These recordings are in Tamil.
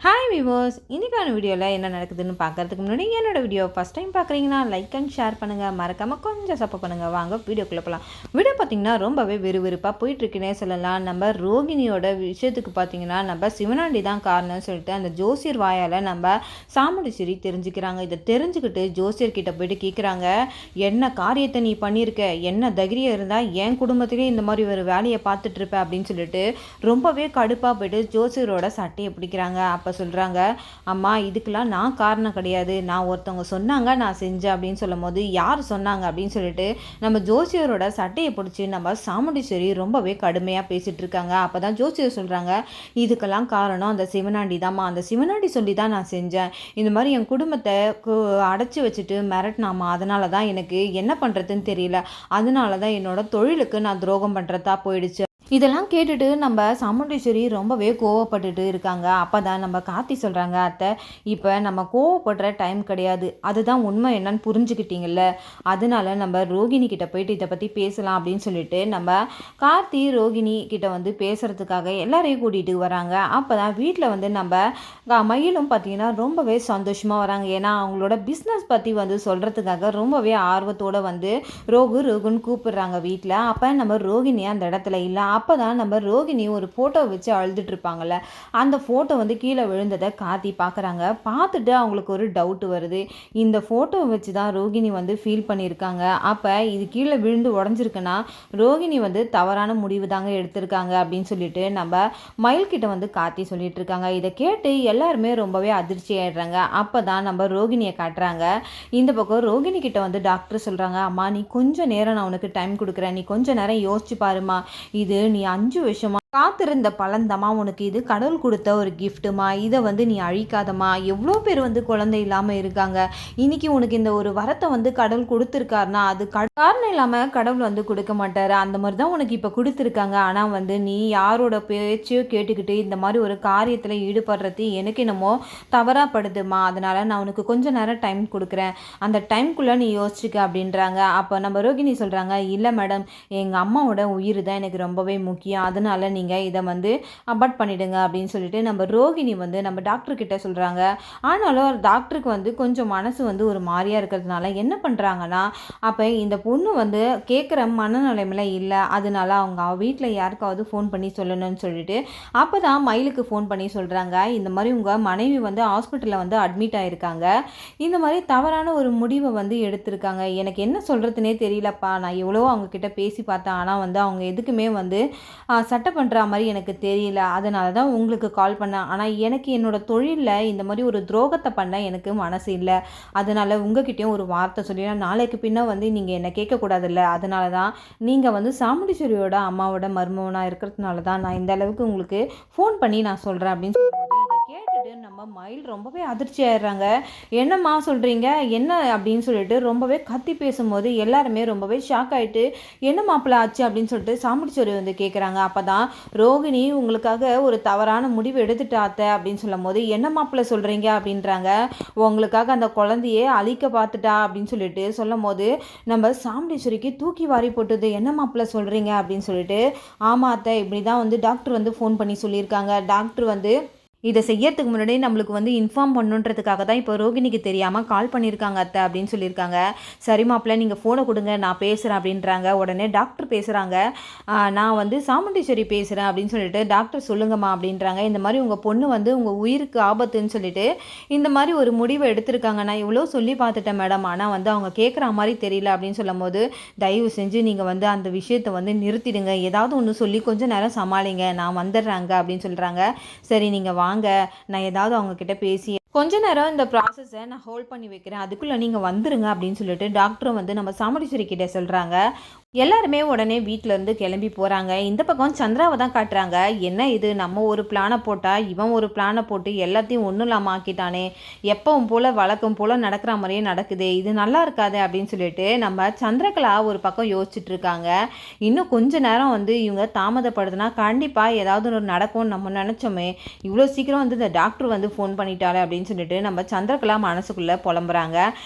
ஹாய் விவோஸ், இன்றைக்கான வீடியோவில் என்ன நடக்குதுன்னு பார்க்குறதுக்கு முன்னாடி என்னோட வீடியோ ஃபஸ்ட் டைம் பார்க்குறீங்கன்னா லைக் அண்ட் ஷேர் பண்ணுங்கள், மறக்காமல் கொஞ்சம் சப்போர்ட் பண்ணுங்கள். வாங்க வீடியோக்குள்ளே போகலாம். வீடியோ பார்த்திங்கன்னா ரொம்பவே விறுவிறுப்பாக போயிட்டுருக்குன்னே சொல்லலாம். நம்ம ரோகிணியோட விஷயத்துக்கு பார்த்திங்கன்னா நம்ம சிவனாண்டி தான் காரணம்னு சொல்லிட்டு அந்த ஜோசியர் வாயால் நம்ம சாமுண்டீஸ்வரி தெரிஞ்சுக்கிறாங்க. இதை தெரிஞ்சுக்கிட்டு ஜோசியர்கிட்ட போயிட்டு கேட்குறாங்க, என்ன காரியத்தை நீ பண்ணியிருக்க, என்ன தைரியம் இருந்தால் என் குடும்பத்திலே இந்த மாதிரி ஒரு வேலையை பார்த்துட்ருப்ப அப்படின்னு சொல்லிட்டு ரொம்பவே கடுப்பாக போயிட்டு ஜோசியரோட சட்டையை பிடிக்கிறாங்க. அப்போ சொல்கிறாங்க, அம்மா இதுக்கெல்லாம் நான் காரணம் கிடையாது, நான் ஒருத்தவங்க சொன்னாங்க நான் செஞ்சேன் அப்படின்னு சொல்லும் போது யார் சொன்னாங்க அப்படின்னு சொல்லிட்டு நம்ம ஜோசியரோட சட்டையை பிடிச்சி நம்ம சாமுண்டீஸ்வரி ரொம்பவே கடுமையாக பேசிகிட்டு இருக்காங்க. அப்போ தான் ஜோசியர் சொல்கிறாங்க, இதுக்கெல்லாம் காரணம் அந்த சிவனாண்டி தான்மா, அந்த சிவனாண்டி சொல்லி தான் நான் செஞ்சேன். இந்த மாதிரி என் குடும்பத்தை அடைச்சி வச்சுட்டு மிரட்டினாமா, அதனால தான் எனக்கு என்ன பண்ணுறதுன்னு தெரியல, அதனால தான் என்னோட தொழிலுக்கு நான் துரோகம் பண்ணுறதா போயிடுச்சு. இதெல்லாம் கேட்டுட்டு நம்ம சாமுண்டீஸ்வரி ரொம்பவே கோவப்பட்டுட்டு இருக்காங்க. அப்போ தான் நம்ம கார்த்தி சொல்கிறாங்க, அத்தை இப்போ நம்ம கோவப்படுற டைம் கிடையாது, அதுதான் உண்மை என்னன்னு புரிஞ்சுக்கிட்டீங்கல்ல, அதனால நம்ம ரோகிணி கிட்ட போயிட்டு இதை பற்றி பேசலாம் அப்படின்னு சொல்லிட்டு நம்ம கார்த்தி ரோகிணி கிட்ட வந்து பேசுகிறதுக்காக எல்லாரையும் கூட்டிகிட்டு வராங்க. அப்போ தான் வீட்டில் வந்து நம்ம மயிலும் பார்த்திங்கன்னா ரொம்பவே சந்தோஷமாக வராங்க. ஏன்னா அவங்களோட பிஸ்னஸ் பற்றி வந்து சொல்கிறதுக்காக ரொம்பவே ஆர்வத்தோடு வந்து ரோகுன்னு கூப்பிடுறாங்க வீட்டில். அப்போ நம்ம ரோகிணி அந்த இடத்துல இல்லை. அப்போ தான் நம்ம ரோகிணி ஒரு ஃபோட்டோ வச்சு அழுதுட்டு இருப்பாங்கள்ல, அந்த ஃபோட்டோ வந்து கீழே விழுந்ததை கார்த்தி பார்க்குறாங்க. பார்த்துட்டு அவங்களுக்கு ஒரு டவுட் வருது, இந்த ஃபோட்டோவை வச்சு தான் ரோகிணி வந்து ஃபீல் பண்ணியிருக்காங்க. அப்போ இது கீழே விழுந்து உடஞ்சிருக்குன்னா ரோகிணி வந்து தவறான முடிவு தாங்க எடுத்திருக்காங்க அப்படின்னு சொல்லிட்டு நம்ம மயில்கிட்ட வந்து கார்த்தி சொல்லிட்டு இருக்காங்க. இதை கேட்டு எல்லாருமே ரொம்பவே அதிர்ச்சி ஆயிடுறாங்க. அப்போ தான் நம்ம ரோகிணியை காட்டுறாங்க. இந்த பக்கம் ரோகிணி கிட்ட வந்து டாக்டர் சொல்கிறாங்க, அம்மா நீ கொஞ்சம் நேரம் நான் உனக்கு டைம் கொடுக்குறேன், நீ கொஞ்சம் நேரம் யோசிச்சு பாருமா, இது நீ 5 வருஷமா காத்திருந்த பலன்தமா, உனக்கு இது கடவுள் கொடுத்த ஒரு கிஃப்ட்டுமா, இதை வந்து நீ அழிக்காதம்மா. எவ்வளோ பேர் வந்து குழந்தை இல்லாமல் இருக்காங்க, இன்னைக்கு உனக்கு இந்த ஒரு வரத்தை வந்து கடவுள் கொடுத்துருக்காருனா அது காரணம் இல்லாமல் கடவுள் வந்து கொடுக்க மாட்டார், அந்த மாதிரி தான் உனக்கு இப்போ கொடுத்துருக்காங்க. ஆனால் வந்து நீ யாரோட பேச்சையோ கேட்டுக்கிட்டு இந்த மாதிரி ஒரு காரியத்தில் ஈடுபடுறது எனக்கு என்னமோ தவறாக படுதுமா, அதனால் நான் உனக்கு கொஞ்சம் நேரம் டைம் கொடுக்குறேன், அந்த டைம்குள்ளே நீ யோசிச்சுக்க அப்படின்றாங்க. அப்போ நம்ம ரோகிணி சொல்கிறாங்க, இல்லை மேடம், எங்கள் அம்மாவோட உயிர் தான் எனக்கு ரொம்பவே முக்கியம், அதனால் நீங்கள் இதை வந்து அபார்ட் பண்ணிவிடுங்க அப்படின்னு சொல்லிட்டு நம்ம ரோகிணி வந்து நம்ம டாக்டர்கிட்ட சொல்கிறாங்க. ஆனாலும் டாக்டருக்கு வந்து கொஞ்சம் மனசு வந்து ஒரு மாதிரியாக இருக்கிறதுனால என்ன பண்ணுறாங்கன்னா, அப்போ இந்த பொண்ணு வந்து கேட்குற மனநிலைமையில் இல்லை, அதனால அவங்க வீட்டில் யாருக்காவது ஃபோன் பண்ணி சொல்லணும்னு சொல்லிட்டு அப்போ தான் மயிலுக்கு ஃபோன் பண்ணி சொல்கிறாங்க, இந்த மாதிரி உங்கள் மனைவி வந்து ஹாஸ்பிட்டலில் வந்து அட்மிட் ஆகிருக்காங்க, இந்த மாதிரி தவறான ஒரு முடிவை வந்து எடுத்திருக்காங்க, எனக்கு என்ன சொல்கிறதுனே தெரியலப்பா, நான் எவ்வளோ அவங்கக்கிட்ட பேசி பார்த்தேன், ஆனால் வந்து அவங்க எதுக்குமே வந்து சட்டை பண்ணுற மாதிரி எனக்கு தெரியல, அதனால தான் உங்களுக்கு கால் பண்ணேன், ஆனால் எனக்கு என்னோடய தொழிலில் இந்த மாதிரி ஒரு துரோகத்தை பண்ண எனக்கு மனசு இல்லை, அதனால் உங்ககிட்டயும் ஒரு வார்த்தை சொல்லினா நாளைக்கு பின்ன வந்து நீங்கள் என்னை கேட்கக்கூடாதுல்ல, அதனால தான் நீங்கள் வந்து சாமுண்டீஸ்வரியோட அம்மாவோட மருமகனாக இருக்கிறதுனால தான் நான் இந்த அளவுக்கு உங்களுக்கு ஃபோன் பண்ணி நான் சொல்கிறேன் அப்படின்னு சொல்லும்போது இதை கேட்டுட்டு நம்ம மயில் ரொம்பவே அதிர்ச்சி ஆயிடுறாங்க. என்னம்மா சொல்கிறீங்க, என்ன அப்படின்னு சொல்லிட்டு ரொம்பவே கத்தி பேசும்போது எல்லாருமே ரொம்பவே ஷாக் ஆகிட்டு என்ன மாப்பிள்ள ஆச்சு அப்படின்னு சொல்லிட்டு சாமுண்டீஸ்வரி வந்து கேட்குறாங்க. அப்போ தான் ரோகிணி உங்களுக்காக ஒரு தவறான முடிவு எடுத்துட்டாத்த அப்படின்னு சொல்லும் போது என்ன மாப்பிள்ள சொல்கிறீங்க அப்படின்றாங்க. உங்களுக்காக அந்த குழந்தையே அழிக்க பார்த்துட்டா அப்படின்னு சொல்லிட்டு சொல்லும் போது நம்ம சாமுண்டீஸ்வரிக்கு தூக்கி வாரி போட்டுது, என்ன மாப்பிள்ள சொல்கிறீங்க அப்படின்னு சொல்லிட்டு. ஆமாம் அத்தை, இப்படி தான் வந்து டாக்டர் வந்து ஃபோன் பண்ணி சொல்லியிருக்காங்க, டாக்டர் வந்து இதை செய்யறதுக்கு முன்னாடி நம்மளுக்கு வந்து இன்ஃபார்ம் பண்ணுன்றதுக்காக தான் இப்போ ரோகிணிக்கு தெரியாமல் கால் பண்ணியிருக்காங்க அத்தை அப்படின்னு சொல்லியிருக்காங்க. சரி மாப்பிள்ள, நீங்கள் ஃபோனை கொடுங்க நான் பேசுகிறேன் அப்படின்றாங்க. உடனே டாக்டர் பேசுகிறாங்க, நான் வந்து சாமுண்டீஸ்வரி பேசுகிறேன் அப்படின்னு சொல்லிட்டு டாக்டர் சொல்லுங்கம்மா அப்படின்றாங்க. இந்த மாதிரி உங்கள் பொண்ணு வந்து உங்கள் உயிருக்கு ஆபத்துன்னு சொல்லிட்டு இந்த மாதிரி ஒரு முடிவை எடுத்திருக்காங்க, நான் இவ்வளோ சொல்லி பார்த்துட்டேன் மேடம், ஆனால் வந்து அவங்க கேட்குற மாதிரி தெரியல அப்படின்னு சொல்லும் போது தயவு செஞ்சு நீங்கள் வந்து அந்த விஷயத்தை வந்து நிறுத்திடுங்க, ஏதாவது ஒன்று சொல்லி கொஞ்சம் நேரம் சமாளிங்க, நான் வந்துடுறாங்க அப்படின்னு சொல்கிறாங்க. சரி நீங்கள் வாங்க, நான் ஏதாவது அவங்க கிட்ட பேசி கொஞ்ச நேரம் இந்த ப்ராசஸை நான் ஹோல்ட் பண்ணி வைக்கிறேன், அதுக்குள்ளே நீங்கள் வந்துருங்க அப்படின்னு சொல்லிட்டு டாக்டரும் வந்து நம்ம சாமுண்டீஸ்வரி கிட்டே சொல்கிறாங்க. எல்லாருமே உடனே வீட்டிலேருந்து கிளம்பி போகிறாங்க. இந்த பக்கம் சந்திராவை தான் காட்டுறாங்க. என்ன இது, நம்ம ஒரு பிளானை போட்டால் இவன் ஒரு பிளானை போட்டு எல்லாத்தையும் ஒன்றும் இல்லாமல் ஆக்கிட்டானே, எப்பவும் போல் வழக்கம் போல் நடக்கிற மாதிரியே நடக்குது, இது நல்லா இருக்காது அப்படின்னு சொல்லிட்டு நம்ம சந்திரகலா ஒரு பக்கம் யோசிச்சுட்டு இருக்காங்க. இன்னும் கொஞ்ச நேரம் வந்து இவங்க தாமதப்படுதுன்னா கண்டிப்பாக ஏதாவது ஒரு நடக்கும்னு நம்ம நினச்சோமே, இவ்வளோ சீக்கிரம் வந்து இந்த டாக்டர் வந்து ஃபோன் பண்ணிட்டாலே அப்படின்னு சொல்லிட்டு நம்ம சந்திரகலா மனசுக்குள்ளே புலம்புறாங்க.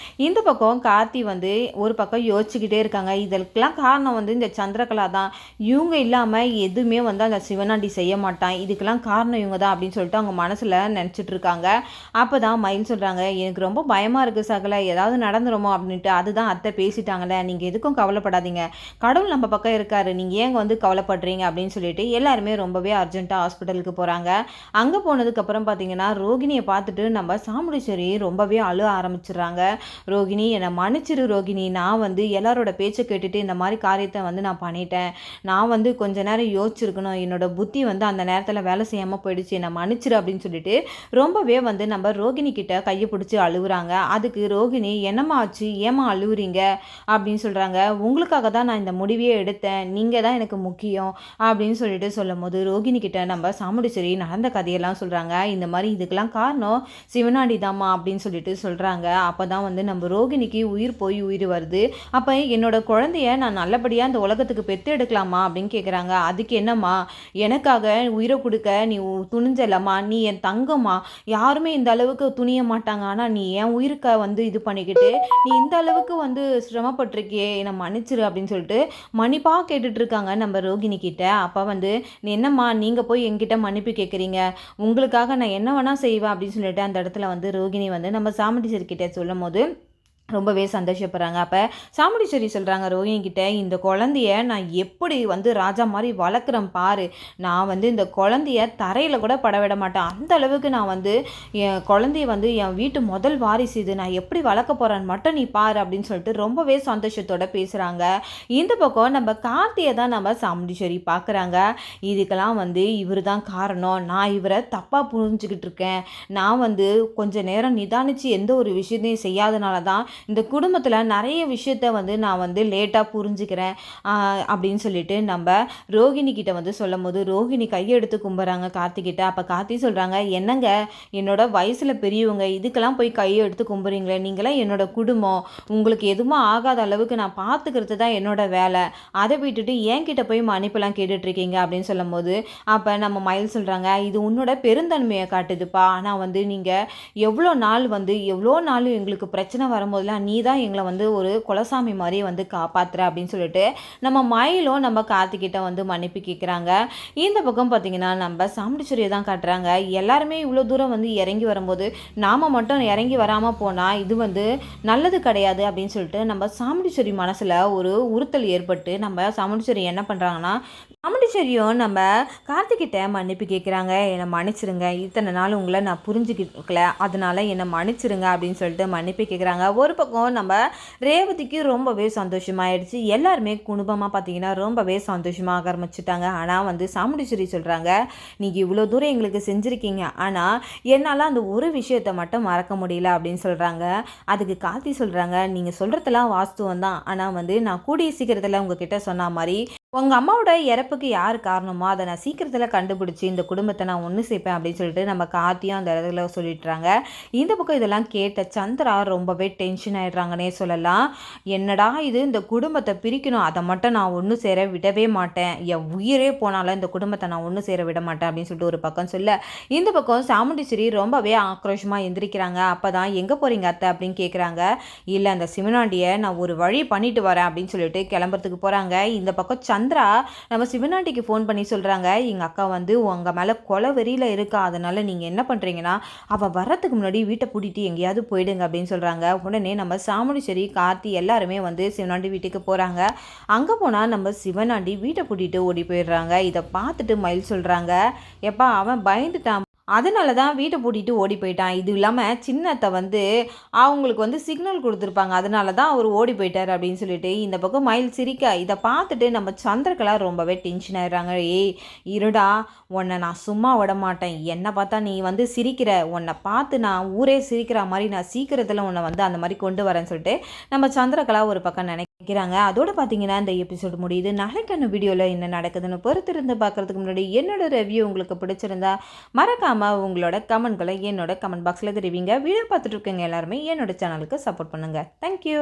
இந்த பக்கம் கார்த்தி வந்து ஒரு பக்கம் யோசிச்சுக்கிட்டே இருக்காங்க. இதற்கெல்லாம் காரணம் வந்து இந்த சந்திரகலா தான். இவங்க இல்லாமல் எதுவுமே வந்து அந்த சிவனாண்டி செய்ய மாட்டான். இதுக்கெல்லாம் காரணம் இவங்க தான் அப்படின்னு சொல்லிட்டு அவங்க மனசில் நினச்சிட்டு இருக்காங்க. அப்போ தான் மயில் சொல்கிறாங்க, எனக்கு ரொம்ப பயமாக இருக்குது சகல, ஏதாவது நடந்துருமோ அப்படின்ட்டு. அதுதான் அத்தை பேசிட்டாங்களே, நீங்கள் எதுக்கும் கவலைப்படாதீங்க, கடவுள் நம்ம பக்கம் இருக்காரு, நீங்கள் ஏங்க வந்து கவலைப்படுறீங்க அப்படின்னு சொல்லிட்டு எல்லாருமே ரொம்பவே அர்ஜென்ட்டாக ஹாஸ்பிட்டலுக்கு போகிறாங்க. அங்கே போனதுக்கப்புறம் பார்த்தீங்கன்னா ரோகிணியை பார்த்துட்டு நம்ம சாமுண்டீஸ்வரி ரொம்பவே அழ ஆரம்பிச்சிடுறாங்க. ரோகிணி என்னை மன்னிச்சிரு ரோகிணி, நான் வந்து எல்லாரோட பேச்சை கேட்டுட்டு இந்த மாதிரி காரியத்தை வந்து நான் பண்ணிட்டேன். நான் வந்து கொஞ்ச நேரம் யோசிச்சிருக்கணும், என்னோட புத்தி வந்து அந்த நேரத்தில் வேலை செய்யாமல் போயிடுச்சு, என்னை மன்னிச்சிரு அப்படின்னு சொல்லிட்டு ரொம்பவே வந்து நம்ம ரோகிணி கிட்ட கையை பிடிச்சி அழுகுறாங்க. அதுக்கு ரோகிணி, என்னம்மா ஆச்சு, ஏமா அழுகுறீங்க அப்படின்னு சொல்கிறாங்க. உங்களுக்காக தான் நான் இந்த முடிவையே எடுத்தேன், நீங்கள் தான் எனக்கு முக்கியம் அப்படின்னு சொல்லிட்டு சொல்லும் போது ரோகிணி கிட்ட நம்ம சாமுண்டீஸ்வரி நடந்த கதையெல்லாம் சொல்கிறாங்க. இந்த மாதிரி இதுக்கெல்லாம் காரணம் சிவனாண்டி தாம்மா அப்படின்னு சொல்லிட்டு சொல்கிறாங்க. அப்போ தான் வந்து நம்ம ரோகிணிக்கு உயிர் போய் உயிர் வருது. அப்போ என்னோட குழந்தைய நான் நல்லபடியாக இந்த உலகத்துக்கு பெற்று எடுக்கலாமா அப்படின்னு கேட்குறாங்க. அதுக்கு என்னம்மா, எனக்காக உயிரை கொடுக்க நீ துணிஞ்சலம்மா, நீ என் தங்கம்மா, யாருமே இந்த அளவுக்கு துணிய மாட்டாங்க, ஆனால் நீ என் உயிருக்க வந்து இது பண்ணிக்கிட்டு நீ இந்த அளவுக்கு வந்து சிரமப்பட்டிருக்கியே, என்னை மன்னிச்சிரு அப்படின்னு சொல்லிட்டு மன்னிப்பாக கேட்டுட்ருக்காங்க நம்ம ரோகிணி கிட்ட. அப்போ வந்து என்னம்மா நீங்கள் போய் என்கிட்ட மன்னிப்பு கேட்குறீங்க, உங்களுக்காக நான் என்ன வேணால் செய்வேன் அப்படின்னு சொல்லிட்டு அந்த இடத்துல வந்து ரோகிணி வந்து நம்ம சாமுண்டீஸ்வரி கிட்ட சொல்லும் போது ரொம்பவே சந்தோஷப்படுறாங்க. அப்போ சாமுண்டீஸ்வரி சொல்கிறாங்க ரோஹிணி கிட்ட, இந்த குழந்தைய நான் எப்படி வந்து ராஜா மாதிரி வளர்க்குறேன் பாரு, நான் வந்து இந்த குழந்தைய தரையில் கூட பட விட மாட்டேன், அந்த அளவுக்கு நான் வந்து என் குழந்தைய வந்து என் வீட்டு முதல் வாரிசு இது, நான் எப்படி வளர்க்க போகிறேன்னு மட்டும் நீ பாரு அப்படின்னு சொல்லிட்டு ரொம்பவே சந்தோஷத்தோடு பேசுகிறாங்க. இந்த பக்கம் நம்ம கார்த்தியை தான் நம்ம சாமுண்டீஸ்வரி பார்க்குறாங்க. இதுக்கெல்லாம் வந்து இவர் தான் காரணம், நான் இவரை தப்பாக புரிஞ்சுக்கிட்டு இருக்கேன், நான் வந்து கொஞ்சம் நேரம் நிதானித்து எந்த ஒரு விஷயத்தையும் செய்யாதனால தான் இந்த குடும்பத்தில் நிறைய விஷயத்த வந்து நான் வந்து லேட்டாக புரிஞ்சுக்கிறேன் அப்படின்னு சொல்லிட்டு நம்ம ரோகிணி கிட்ட வந்து சொல்லும் போது ரோகிணி கையெடுத்து கும்புறாங்க கார்த்திகிட்ட. அப்போ கார்த்தி சொல்கிறாங்க, என்னங்க என்னோட வயசில் பெரியவங்க, இதுக்கெல்லாம் போய் கையெடுத்து கும்புறீங்களே, நீங்களாம் என்னோட குடும்பம், உங்களுக்கு எதுவும் ஆகாத அளவுக்கு நான் பார்த்துக்கிறது தான் என்னோட வேலை, அதை விட்டுட்டு என்கிட்ட போய் மன்னிப்பெல்லாம் கேட்டுட்ருக்கீங்க அப்படின்னு சொல்லும் போது அப்போ நம்ம மயில் சொல்கிறாங்க, இது உன்னோட பெருந்தன்மையை காட்டுதுப்பா, ஆனால் வந்து நீங்கள் எவ்வளோ நாள் எங்களுக்கு பிரச்சனை வரும்போது நீ தான் எங்களை வந்து ஒரு குலசாமி மாதிரி வந்து காப்பாத்துற அப்படின்னு சொல்லிட்டு நம்ம மயிலும் நம்ம கார்த்திகிட்ட வந்து மன்னிப்பு கேட்குறாங்க. இந்த பக்கம் பார்த்தீங்கன்னா நம்ம சாமுண்டீஸ்வரியை தான் காட்டுறாங்க. எல்லாருமே இவ்வளோ தூரம் வந்து இறங்கி வரும்போது நாம் மட்டும் இறங்கி வராமல் போனால் இது வந்து நல்லது கிடையாது அப்படின்னு சொல்லிட்டு நம்ம சாமுண்டீஸ்வரி மனசில் ஒரு உறுத்தல் ஏற்பட்டு நம்ம சாமுண்டீஸ்வரி என்ன பண்ணுறாங்கன்னா, சாமுண்டீஸ்வரியும் நம்ம கார்த்திகிட்ட மன்னிப்பு கேட்குறாங்க. என்னை மன்னிச்சிருங்க, இத்தனை நாள் உங்களை நான் புரிஞ்சுக்கல, அதனால என்னை மன்னிச்சிருங்க அப்படின்னு சொல்லிட்டு மன்னிப்பு கேட்குறாங்க. ஒரு பக்கம் நம்ம ரேவதிக்கு ரொம்பவே சந்தோஷமாயிடுச்சு. எல்லாருமே குடும்பமாக பார்த்தீங்கன்னா ரொம்பவே சந்தோஷமாக ஆரம்பிச்சுட்டாங்க. ஆனால் வந்து சாமுண்டீஸ்வரி சொல்கிறாங்க, நீங்கள் இவ்வளோ தூரம் எங்களுக்கு செஞ்சுருக்கீங்க, ஆனால் என்னால் அந்த ஒரு விஷயத்தை மட்டும் மறக்க முடியல அப்படின்னு சொல்கிறாங்க. அதுக்கு கார்த்தி சொல்கிறாங்க, நீங்கள் சொல்கிறதெல்லாம் வாஸ்தவம் தான், ஆனால் வந்து நான் கூடிய சீக்கிரத்தில் உங்ககிட்ட சொன்ன மாதிரி உங்கள் அம்மாவோட இறப்புக்கு யார் காரணமோ அதை நான் சீக்கிரத்தில் கண்டுபிடிச்சி இந்த குடும்பத்தை நான் ஒன்று சேர்ப்பேன் அப்படின்னு சொல்லிட்டு நம்ம கார்த்தியும் அந்த இடத்துல சொல்லிட்டுறாங்க. இந்த பக்கம் இதெல்லாம் கேட்ட சந்திரா ரொம்பவே டென்ஷன் ஆகிடுறாங்கன்னே சொல்லலாம். என்னடா இது, இந்த குடும்பத்தை பிரிக்கணும், அதை மட்டும் நான் ஒன்று சேர விடவே மாட்டேன், என் உயிரே போனாலும் இந்த குடும்பத்தை நான் ஒன்று சேர விட மாட்டேன் அப்படின்னு சொல்லிட்டு ஒரு பக்கம் சொல்ல, இந்த பக்கம் சாமுண்டீஸ்வரி ரொம்பவே ஆக்ரோஷமாக எந்திரிக்கிறாங்க. அப்போ தான் எங்கே போகிறீங்க அத்தை அப்படின்னு கேட்குறாங்க. இல்லை, அந்த சிவனாண்டியை நான் ஒரு வழி பண்ணிட்டு வரேன் அப்படின்னு சொல்லிட்டு கிளம்புறதுக்கு போகிறாங்க. இந்த பக்கம் சந்திரா நம்ம சிவனாண்டிக்கு ஃபோன் பண்ணி சொல்கிறாங்க, எங்கள் அக்கா வந்து உங்கள் மேலே கொலை வெறியில் இருக்கா, அதனால் நீங்கள் என்ன பண்ணுறீங்கன்னா அவள் வர்றதுக்கு முன்னாடி வீட்டை பூட்டிட்டு எங்கேயாவது போயிடுங்க அப்படின்னு சொல்கிறாங்க. உடனே நம்ம சாமுண்டீஸ்வரி கார்த்தி எல்லாருமே வந்து சிவனாண்டி வீட்டுக்கு போகிறாங்க. அங்கே போனால் நம்ம சிவனாண்டி வீட்டை பூட்டிட்டு ஓடி போயிடுறாங்க. இதை பார்த்துட்டு மயில் சொல்கிறாங்க, எப்பா அவன் பயந்துட்டான், அதனால தான் வீட்டை பூட்டிட்டு ஓடி போயிட்டான், இது இல்லாமல் சின்னத்தை வந்து அவங்களுக்கு வந்து சிக்னல் கொடுத்துருப்பாங்க, அதனால தான் அவர் ஓடி போயிட்டார் அப்படின்னு சொல்லிட்டு இந்த பக்கம் மயில் சிரிக்க, இதை பார்த்துட்டு நம்ம சந்திரகலா ரொம்பவே டென்ஷன் ஆயிடுறாங்க. ஏய் இருடா, உன்னை நான் சும்மா விட மாட்டேன், என்னை பார்த்தா நீ வந்து சிரிக்கிற, உன்னை பார்த்து நான் ஊரே சிரிக்கிற மாதிரி நான் சீக்கிரத்தில் உன்னை வந்து அந்த மாதிரி கொண்டு வரேன்னு சொல்லிட்டு நம்ம சந்திரகலா ஒரு பக்கம் நினைக்கிறாங்க. அதோடு பார்த்தீங்கன்னா இந்த எபிசோடு முடியுது. நாளைக்கான வீடியோவில் என்ன நடக்குதுன்னு பொறுத்திருந்து பார்க்குறதுக்கு முன்னாடி என்னோட ரிவ்யூ உங்களுக்கு பிடிச்சிருந்தா மறக்காம உங்களோட கமெண்ட்களை என்னோட கமெண்ட் பாக்ஸில் தெரிவிங்க. வீடியோ பார்த்துட்டு இருக்கவங்க எல்லாருமே என்னோட சேனலுக்கு சப்போர்ட் பண்ணுங்கள். தேங்க்யூ.